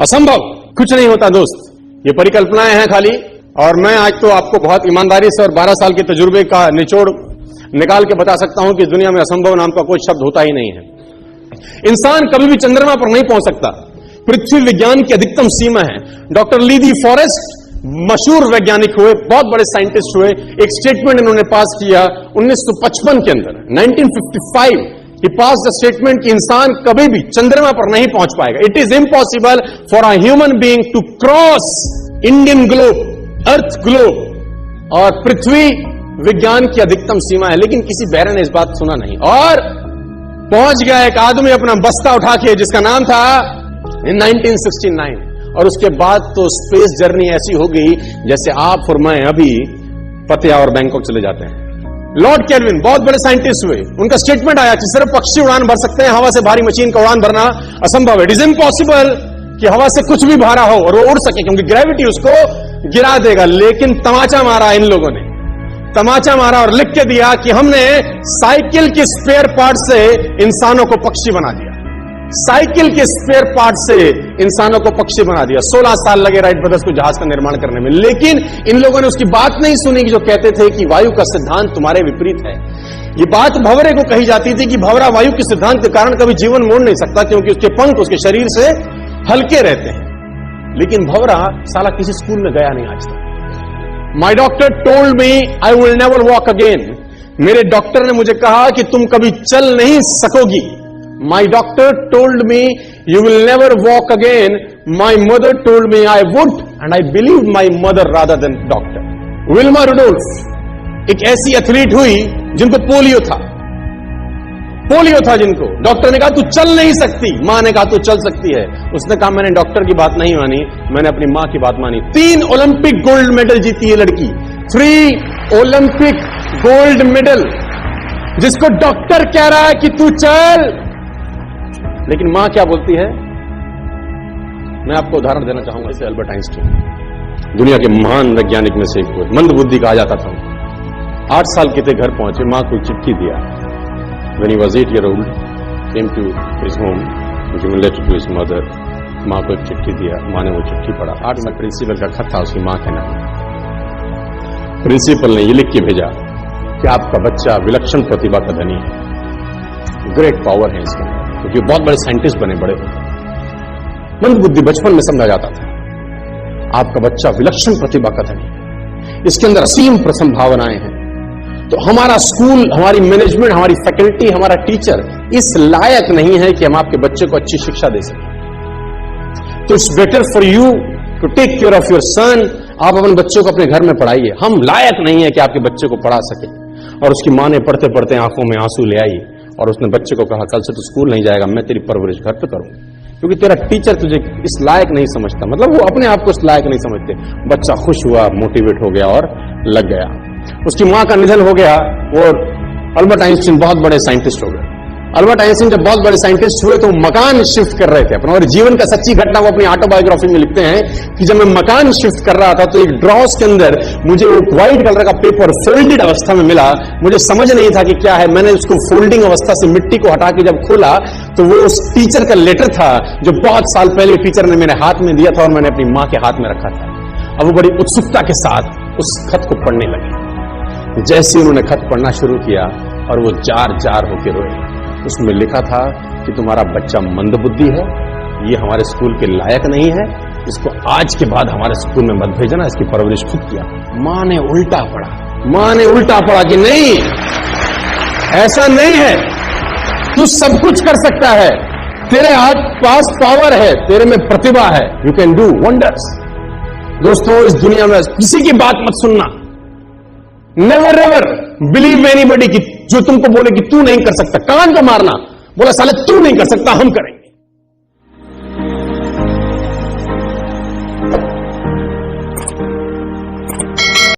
असंभव कुछ नहीं होता दोस्त, ये परिकल्पनाएं हैं खाली। और मैं आज तो आपको बहुत ईमानदारी से और 12 साल के तजुर्बे का निचोड़ निकाल के बता सकता हूं कि दुनिया में असंभव नाम का कोई शब्द होता ही नहीं है। इंसान कभी भी चंद्रमा पर नहीं पहुंच सकता, पृथ्वी विज्ञान की अधिकतम सीमा है। डॉक्टर ली दी फॉरेस्ट मशहूर वैज्ञानिक हुए, बहुत बड़े साइंटिस्ट हुए, एक स्टेटमेंट इन्होंने पास किया 1955 के अंदर, 1955 ही पास द स्टेटमेंट कि इंसान कभी भी चंद्रमा पर नहीं पहुंच पाएगा। It is impossible for a human being to cross Indian globe, earth globe, और पृथ्वी विज्ञान की अधिकतम सीमा है। लेकिन किसी बहरे ने इस बात सुना नहीं और पहुंच गया एक आदमी अपना बस्ता उठा के, जिसका नाम था इन 1969। और उसके बाद तो स्पेस जर्नी ऐसी हो गई जैसे आप और मैं अभी पतिया और बैंकॉक चले जाते हैं। लॉर्ड केल्विन बहुत बड़े साइंटिस्ट हुए, उनका स्टेटमेंट आया कि सिर्फ पक्षी उड़ान भर सकते हैं, हवा से भारी मशीन का उड़ान भरना असंभव है। इट इज इम्पॉसिबल कि हवा से कुछ भी भारा हो और वो उड़ सके, क्योंकि ग्रेविटी उसको गिरा देगा। लेकिन तमाचा मारा इन लोगों ने, तमाचा मारा और लिख के दिया कि हमने साइकिल के स्पेयर पार्ट से इंसानों को पक्षी बना दिया, साइकिल के स्पेयर पार्ट से इंसानों को पक्षी बना दिया। 16 साल लगे राइट ब्रदर्स को जहाज का निर्माण करने में, लेकिन इन लोगों ने उसकी बात नहीं सुनी कि जो कहते थे कि वायु का सिद्धांत तुम्हारे विपरीत है। ये बात भंवरे को कही जाती थी कि भंवरा वायु के सिद्धांत के कारण कभी जीवन मोड़ नहीं सकता, क्योंकि उसके पंख उसके शरीर से हल्के रहते हैं। लेकिन भंवरा साला किसी स्कूल में गया नहीं आज तक। माई doctor told me I will never walk again. मेरे डॉक्टर ने मुझे कहा कि तुम कभी चल नहीं सकोगी। My doctor told me you will never walk again. My mother told me I would, and I believed my mother rather than doctor. Wilma Rudolph एक ऐसी एथलीट हुई जिनको पोलियो था जिनको डॉक्टर ने कहा तू चल नहीं सकती, मां ने कहा तू चल सकती है। उसने कहा मैंने डॉक्टर की बात नहीं मानी, मैंने अपनी मां की बात मानी। 3 ओलंपिक गोल्ड मेडल जीती है लड़की, 3 ओलंपिक गोल्ड मेडल, जिसको डॉक्टर कह रहा है कि तू चल। लेकिन मां क्या बोलती है? मैं आपको उदाहरण देना चाहूंगा। इसे अल्बर्ट आइंस्टीन, दुनिया के महान वैज्ञानिक में से एक हुए, मंद बुद्धि कहा जाता था। 8 साल के थे, घर पहुंचे, मां को चिट्ठी दिया। When he was 8 years old, came to his home, giving letter to his mother. मां को एक चिट्ठी दिया, मां ने वो चिट्ठी पढ़ा। 8 साल प्रिंसिपल का खत था उसकी मां के नाम। प्रिंसिपल ने ये लिख के भेजा कि आपका बच्चा विलक्षण प्रतिभा का धनी है, ग्रेट पावर है इसके अंदर, क्योंकि बहुत बड़े साइंटिस्ट बने, बड़े मंद बुद्धि बचपन में समझा जाता था। आपका बच्चा विलक्षण प्रतिभा का धनी है, इसके अंदर असीम संभावनाएं हैं। तो हमारा स्कूल, हमारी मैनेजमेंट, हमारी फैकल्टी, हमारा टीचर इस लायक नहीं है कि हम आपके बच्चे को अच्छी शिक्षा दे सकें। तो it's better for you to take care of your son. आप अपने बच्चों को अपने घर में पढ़ाइए, हम लायक नहीं है कि आपके बच्चे को पढ़ा सके। और उसकी मां ने पढ़ते पढ़ते आंखों में आंसू ले आई और उसने बच्चे को कहा कल से तू स्कूल नहीं जाएगा, मैं तेरी परवरिश घर पे करूंगा, क्योंकि तेरा टीचर तुझे इस लायक नहीं समझता। मतलब वो अपने आप को इस लायक नहीं समझते। बच्चा खुश हुआ, मोटिवेट हो गया और लग गया। उसकी मां का निधन हो गया और अल्बर्ट आइंस्टीन बहुत बड़े साइंटिस्ट हो गए। अल्बर्ट आइंस्टीन जब बहुत बड़े साइंटिस्ट हुए तो मकान शिफ्ट कर रहे थे अपना, और जीवन का सच्ची घटना वो अपनी ऑटोबायोग्राफी में लिखते हैं कि जब मैं मकान शिफ्ट कर रहा था तो एक ड्रॉस के अंदर मुझे एक व्हाइट कलर का पेपर फोल्डेड अवस्था में मिला। मुझे समझ नहीं था कि क्या है। मैंने उसको फोल्डिंग अवस्था से मिट्टी को हटा के जब खोला तो वो उस टीचर का लेटर था जो बहुत साल पहले टीचर ने मेरे हाथ में दिया था और मैंने अपनी मां के हाथ में रखा था। अब वो बड़ी उत्सुकता के साथ उस खत को पढ़ने लगे। जैसे उन्होंने खत पढ़ना शुरू किया और वो जार जार होकर रोए। उसमें लिखा था कि तुम्हारा बच्चा मंदबुद्धि है, ये हमारे स्कूल के लायक नहीं है, इसको आज के बाद हमारे स्कूल में मत भेजना, इसकी परवरिश खुद किया। मां ने उल्टा पढ़ा कि नहीं, ऐसा नहीं है, तू सब कुछ कर सकता है, तेरे हाथ पास पावर है, तेरे में प्रतिभा है, यू कैन डू वंडर्स। दोस्तों, इस दुनिया में किसी की बात मत सुनना। नेवर एवर बिलीव एनीबॉडी कि जो तुमको बोले कि तू नहीं कर सकता। कान को मारना, बोला साले तू नहीं कर सकता, हम करेंगे।